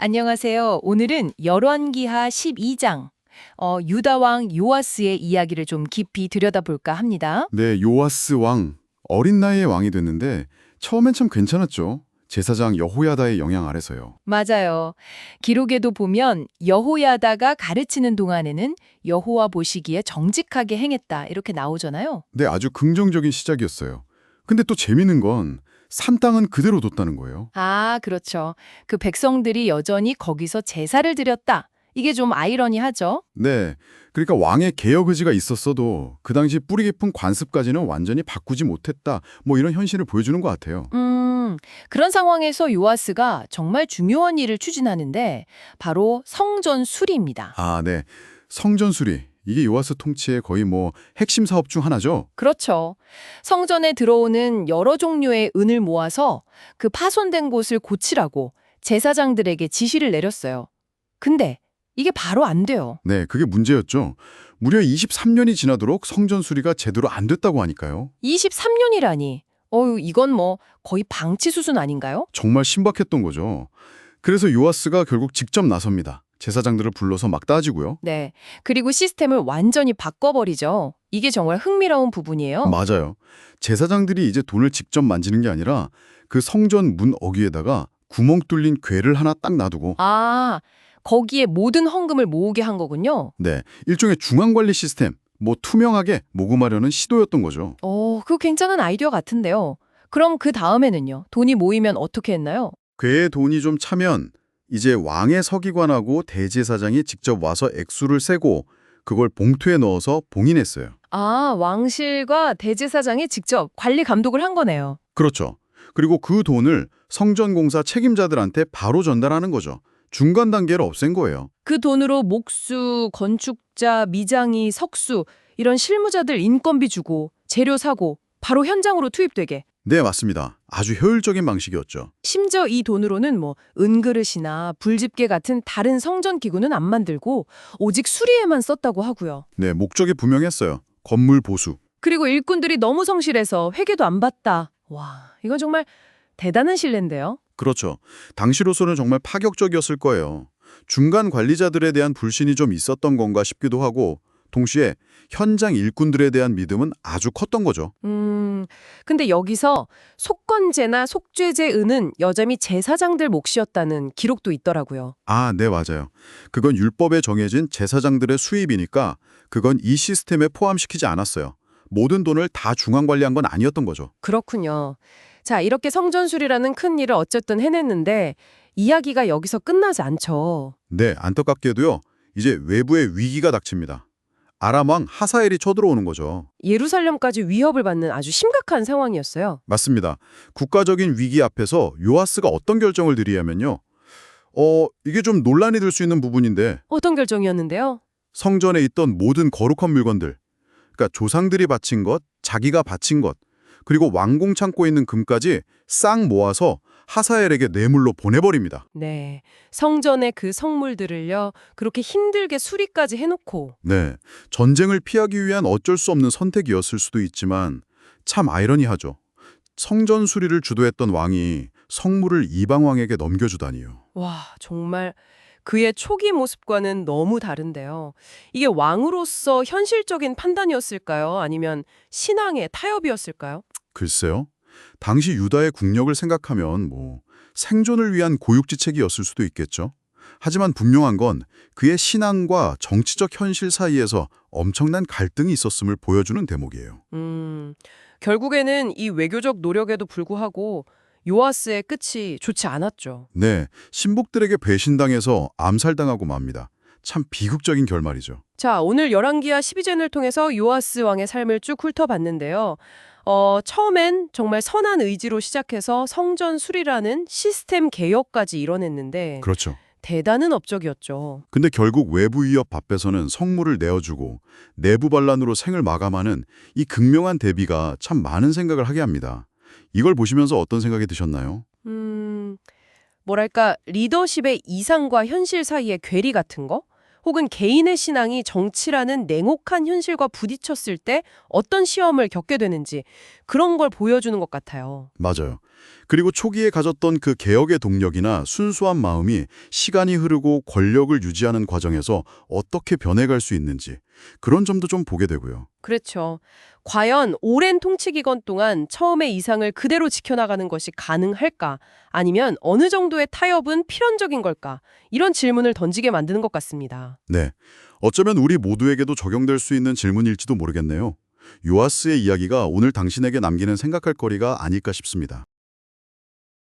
안녕하세요. 오늘은 열왕기하 12장, 유다왕 요아스의 이야기를 좀 깊이 들여다볼까 합니다. 네, 요아스 왕. 어린 나이에 왕이 됐는데 처음엔 참 괜찮았죠. 제사장 여호야다의 영향 아래서요. 맞아요. 기록에도 보면 여호야다가 가르치는 동안에는 여호와 보시기에 정직하게 행했다 이렇게 나오잖아요. 네, 아주 긍정적인 시작이었어요. 근데 또 재미있는 건 산 땅은 그대로 뒀다는 거예요. 아, 그렇죠. 그 백성들이 여전히 거기서 제사를 드렸다. 이게 좀 아이러니하죠. 네, 그러니까 왕의 개혁 의지가 있었어도 그 당시 뿌리 깊은 관습까지는 완전히 바꾸지 못했다. 뭐 이런 현실을 보여주는 것 같아요. 그런 상황에서 요아스가 정말 중요한 일을 추진하는데 바로 성전 수리입니다. 아, 네. 성전 수리. 이게 요아스 통치의 거의 뭐 핵심 사업 중 하나죠. 그렇죠. 성전에 들어오는 여러 종류의 은을 모아서 그 파손된 곳을 고치라고 제사장들에게 지시를 내렸어요. 근데 이게 바로 안 돼요. 네, 그게 문제였죠. 무려 23년이 지나도록 성전 수리가 제대로 안 됐다고 하니까요. 23년이라니. 이건 뭐 거의 방치 수준 아닌가요? 정말 신박했던 거죠. 그래서 요아스가 결국 직접 나섭니다. 제사장들을 불러서 막 따지고요. 네. 그리고 시스템을 완전히 바꿔버리죠. 이게 정말 흥미로운 부분이에요. 맞아요. 제사장들이 이제 돈을 직접 만지는 게 아니라 그 성전 문 어귀에다가 구멍 뚫린 궤를 하나 딱 놔두고 아, 거기에 모든 헌금을 모으게 한 거군요. 네, 일종의 중앙관리 시스템, 뭐 투명하게 모금하려는 시도였던 거죠. 그거 괜찮은 아이디어 같은데요. 그럼 그 다음에는요? 돈이 모이면 어떻게 했나요? 궤에 돈이 좀 차면 이제 왕의 서기관하고 대제사장이 직접 와서 액수를 세고 그걸 봉투에 넣어서 봉인했어요. 아, 왕실과 대제사장이 직접 관리 감독을 한 거네요. 그렇죠. 그리고 그 돈을 성전공사 책임자들한테 바로 전달하는 거죠. 중간 단계를 없앤 거예요. 그 돈으로 목수, 건축자, 미장이, 석수 이런 실무자들 인건비 주고 재료 사고 바로 현장으로 투입되게. 네, 맞습니다. 아주 효율적인 방식이었죠. 심지어 이 돈으로는 뭐 은그릇이나 불집게 같은 다른 성전 기구는 안 만들고 오직 수리에만 썼다고 하고요. 네, 목적이 분명했어요. 건물 보수. 그리고 일꾼들이 너무 성실해서 회계도 안 봤다. 와, 이건 정말 대단한 신뢰인데요. 그렇죠. 당시로서는 정말 파격적이었을 거예요. 중간 관리자들에 대한 불신이 좀 있었던 건가 싶기도 하고 동시에 현장 일꾼들에 대한 믿음은 아주 컸던 거죠. 근데 여기서 속건제나 속죄제 은은 여전히 제사장들 몫이었다는 기록도 있더라고요. 아, 네, 맞아요. 그건 율법에 정해진 제사장들의 수입이니까 그건 이 시스템에 포함시키지 않았어요. 모든 돈을 다 중앙 관리한 건 아니었던 거죠. 그렇군요. 자, 이렇게 성전술이라는 큰 일을 어쨌든 해냈는데 이야기가 여기서 끝나지 않죠. 네, 안타깝게도요. 이제 외부의 위기가 닥칩니다. 아람 왕 하사엘이 쳐들어오는 거죠. 예루살렘까지 위협을 받는 아주 심각한 상황이었어요. 맞습니다. 국가적인 위기 앞에서 요아스가 어떤 결정을 드리냐면요. 이게 좀 논란이 될 수 있는 부분인데 어떤 결정이었는데요? 성전에 있던 모든 거룩한 물건들, 그러니까 조상들이 바친 것, 자기가 바친 것, 그리고 왕궁 창고에 있는 금까지 싹 모아서 하사엘에게 뇌물로 보내버립니다. 네, 성전의 그 성물들을요, 그렇게 힘들게 수리까지 해놓고. 네, 전쟁을 피하기 위한 어쩔 수 없는 선택이었을 수도 있지만 참 아이러니하죠. 성전 수리를 주도했던 왕이 성물을 이방 왕에게 넘겨주다니요. 와, 정말 그의 초기 모습과는 너무 다른데요. 이게 왕으로서 현실적인 판단이었을까요? 아니면 신앙의 타협이었을까요? 글쎄요. 당시 유다의 국력을 생각하면 뭐 생존을 위한 고육지책이었을 수도 있겠죠. 하지만 분명한 건 그의 신앙과 정치적 현실 사이에서 엄청난 갈등이 있었음을 보여주는 대목이에요. 결국에는 이 외교적 노력에도 불구하고 요아스의 끝이 좋지 않았죠. 네, 신복들에게 배신당해서 암살당하고 맙니다. 참 비극적인 결말이죠. 자, 오늘 열왕기하 12전을 통해서 요아스 왕의 삶을 쭉 훑어봤는데요. 처음엔 정말 선한 의지로 시작해서 성전 수리라는 시스템 개혁까지 이뤄냈는데 그렇죠. 대단한 업적이었죠. 근데 결국 외부 위협 앞에서는 성물을 내어주고 내부 반란으로 생을 마감하는 이 극명한 대비가 참 많은 생각을 하게 합니다. 이걸 보시면서 어떤 생각이 드셨나요? 뭐랄까 리더십의 이상과 현실 사이의 괴리 같은 거? 혹은 개인의 신앙이 정치라는 냉혹한 현실과 부딪혔을 때 어떤 시험을 겪게 되는지 그런 걸 보여주는 것 같아요. 맞아요. 그리고 초기에 가졌던 그 개혁의 동력이나 순수한 마음이 시간이 흐르고 권력을 유지하는 과정에서 어떻게 변해갈 수 있는지 그런 점도 좀 보게 되고요. 그렇죠. 과연 오랜 통치 기간 동안 처음의 이상을 그대로 지켜나가는 것이 가능할까? 아니면 어느 정도의 타협은 필연적인 걸까? 이런 질문을 던지게 만드는 것 같습니다. 네, 어쩌면 우리 모두에게도 적용될 수 있는 질문일지도 모르겠네요. 요아스의 이야기가 오늘 당신에게 남기는 생각할 거리가 아닐까 싶습니다.